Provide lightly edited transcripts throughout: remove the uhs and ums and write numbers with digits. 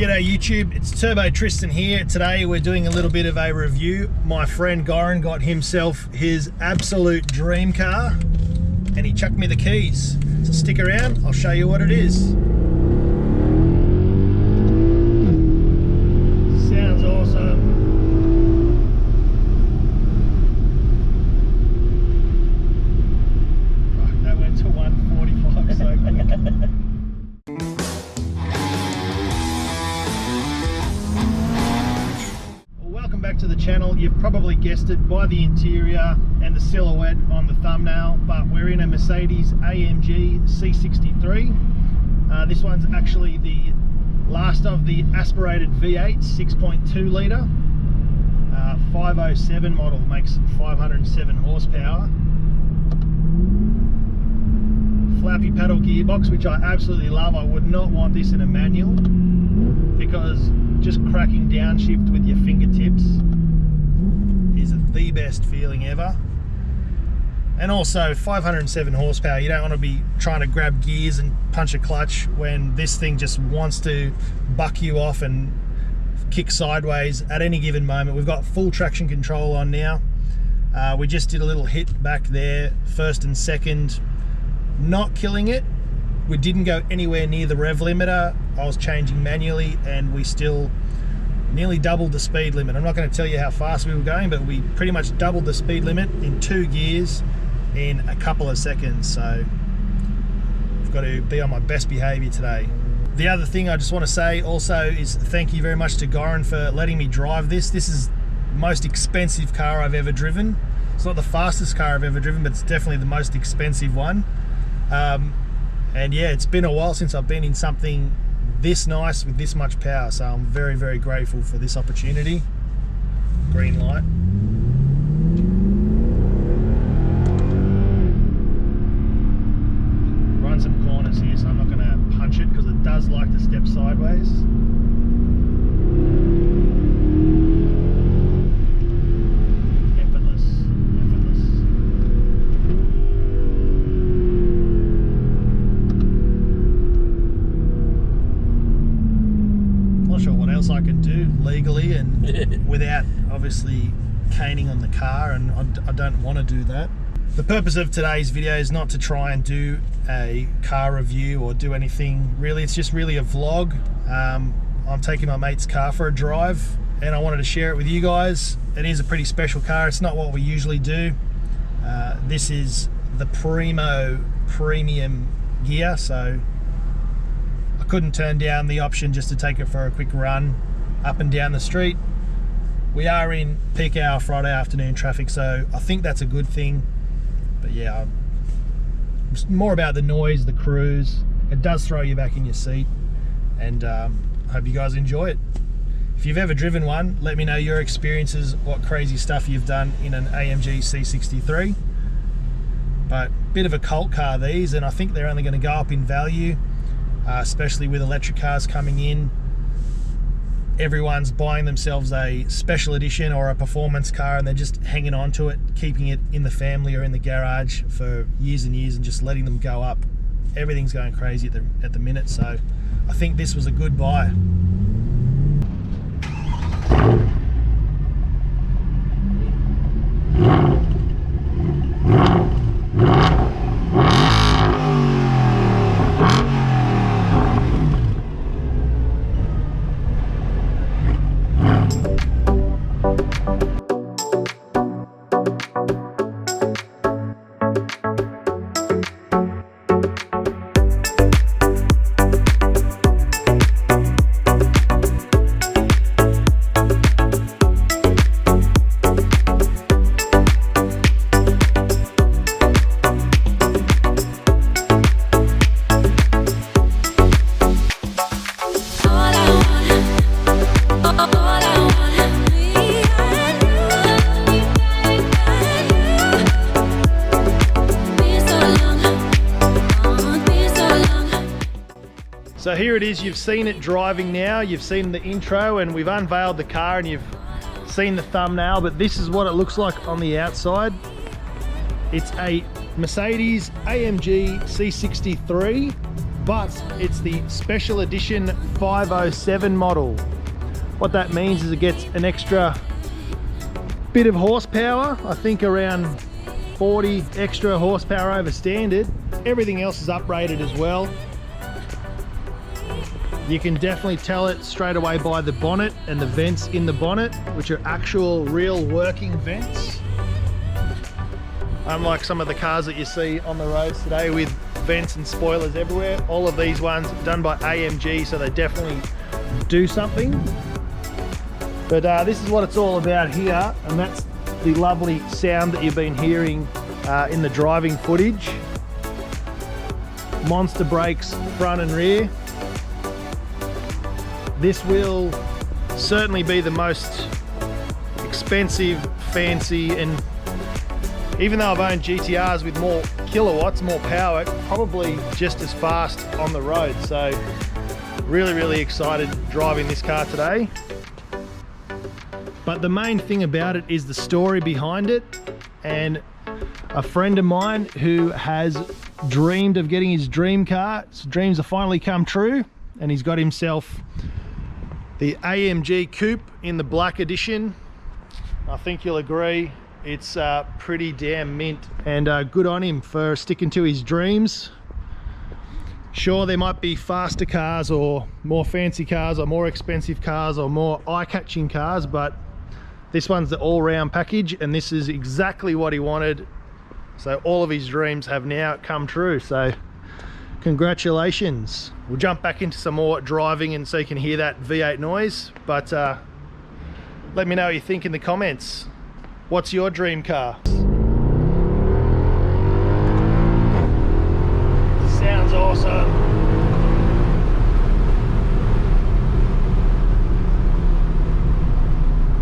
G'day YouTube, it's Turbo Tristan here. Today we're doing a little bit of a review. My friend Goran got himself his absolute dream car and he chucked me the keys. So stick around, I'll show you what it is. Sounds awesome. Fuck, that went to 145 so quick. To the channel. You've probably guessed it by the interior and the silhouette on the thumbnail, but we're in a Mercedes AMG C63. This one's actually the last of the aspirated V8 6.2 litre 507 model, makes 507 horsepower, flappy paddle gearbox, which I absolutely love. I would not want this in a manual because just cracking downshift with your fingertips is the best feeling ever. And also 507 horsepower, you don't want to be trying to grab gears and punch a clutch when this thing just wants to buck you off and kick sideways at any given moment. We've got full traction control on now. We just did a little hit back there, first and second, not killing it. We didn't go anywhere near the rev limiter. I was changing manually and we still nearly doubled the speed limit. I'm not going to tell you how fast we were going, but we pretty much doubled the speed limit in 2 gears in a couple of seconds. So I've got to be on my best behavior today. The other thing I just want to say also is thank you very much to Goran for letting me drive this. This is the most expensive car I've ever driven. It's not the fastest car I've ever driven, but it's definitely the most expensive one. And yeah, it's been a while since I've been in something this nice with this much power, so I'm very, very grateful for this opportunity. Green light. Run some corners here, so I'm not going to punch it because it does like to step sideways. I can do legally and without obviously caning on the car, and I don't want to do that. The purpose of today's video is not to try and do a car review or do anything really. It's just really a vlog. I'm taking my mate's car for a drive and I wanted to share it with you guys. It is a pretty special car. It's not what we usually do. This is the Primo premium gear, so couldn't turn down the option just to take it for a quick run up and down the street. We are in peak hour Friday afternoon traffic, so I think that's a good thing. But yeah, it's more about the noise, the cruise. It does throw you back in your seat, and I hope you guys enjoy it. If you've ever driven one, let me know your experiences, what crazy stuff you've done in an AMG C63. But bit of a cult car these, and I think they're only going to go up in value. Especially with electric cars coming in. Everyone's buying themselves a special edition or a performance car and they're just hanging on to it, keeping it in the family or in the garage for years and years and just letting them go up. Everything's going crazy at the minute, so I think this was a good buy. So here it is, you've seen it driving now, you've seen the intro and we've unveiled the car and you've seen the thumbnail, but this is what it looks like on the outside. It's a Mercedes AMG C63 but it's the special edition 507 model. What that means is it gets an extra bit of horsepower, I think around 40 extra horsepower over standard. Everything else is uprated as well. You can definitely tell it straight away by the bonnet and the vents in the bonnet, which are actual real working vents. Unlike some of the cars that you see on the roads today with vents and spoilers everywhere, all of these ones are done by AMG, so they definitely do something. But this is what it's all about here, and that's the lovely sound that you've been hearing in the driving footage. Monster brakes front and rear. This will certainly be the most expensive, fancy, and even though I've owned GTRs with more kilowatts, more power, probably just as fast on the road. So really, really excited driving this car today. But the main thing about it is the story behind it. And a friend of mine who has dreamed of getting his dream car, his dreams have finally come true, and he's got himself the AMG Coupe in the black edition. I think you'll agree it's pretty damn mint, and good on him for sticking to his dreams. Sure, there might be faster cars or more fancy cars or more expensive cars or more eye-catching cars, but this one's the all-round package, and this is exactly what he wanted. So all of his dreams have now come true. So congratulations. We'll jump back into some more driving and so you can hear that V8 noise, but let me know what you think in the comments. What's your dream car? Sounds awesome.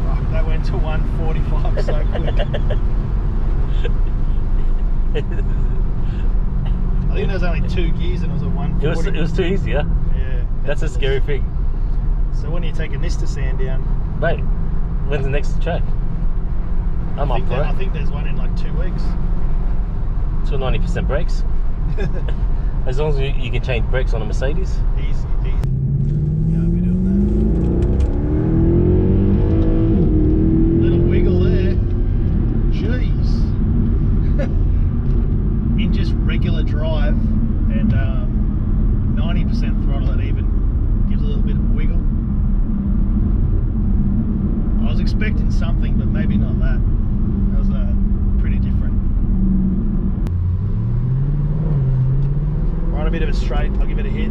Fuck, that went to 145 so quick. I think there was only 2 gears and it was a 140. It was too easy, yeah? Yeah. That's a scary thing. So when are you taking this to Sandown? Mate, when's the next track? I'm up for it. I think there's one in like 2 weeks. It's for 90% brakes. As long as you can change brakes on a Mercedes. Easy, easy. Yeah, I'll be doing that. Little wiggle there. Jeez. In just regular drive and 90% throttle, it even gives a little bit of wiggle. I was expecting something, but maybe not that. That was pretty different. We're on a bit of a straight, I'll give it a hit.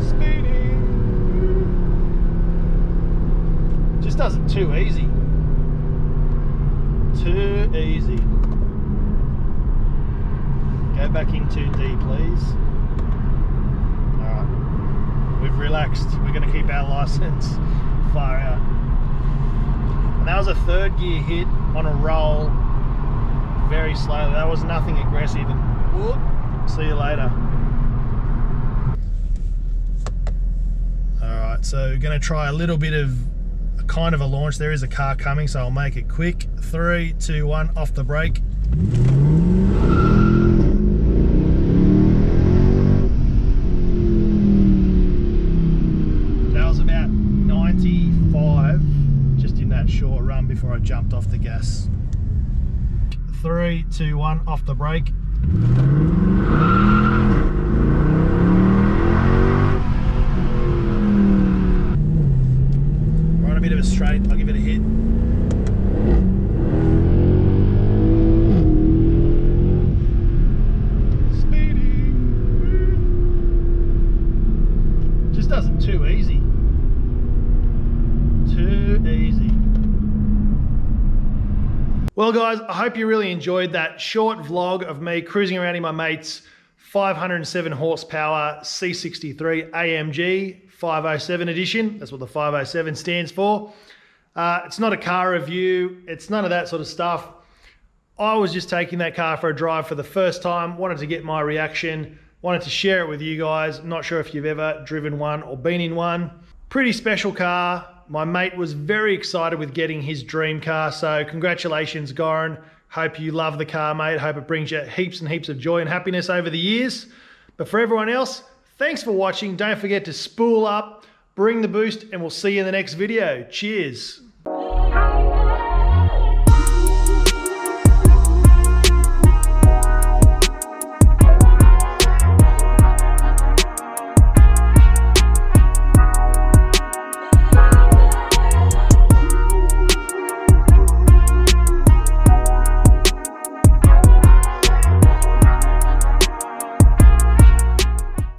Speeding. Just does it too easy. Too easy. Go back in 2D, please. We've relaxed. We're going to keep our license far out. And that was a 3rd gear hit on a roll, very slowly. That was nothing aggressive. And whoop, see you later. All right, so we're going to try a little bit of a kind of a launch. There is a car coming, so I'll make it quick. 3, 2, 1, off the brake. Short run before I jumped off the gas. 3, 2, 1, off the brake. We're on a bit of a straight, I'll give it a hit. Speeding. Just does it too easy. Too easy. Well guys, I hope you really enjoyed that short vlog of me cruising around in my mate's 507 horsepower C63 AMG 507 edition. That's what the 507 stands for. It's not a car review. It's none of that sort of stuff. I was just taking that car for a drive for the first time, wanted to get my reaction, wanted to share it with you guys. I'm not sure if you've ever driven one or been in one. Pretty special car. My mate was very excited with getting his dream car, so congratulations, Goran. Hope you love the car, mate. Hope it brings you heaps and heaps of joy and happiness over the years. But for everyone else, thanks for watching. Don't forget to spool up, bring the boost, and we'll see you in the next video. Cheers.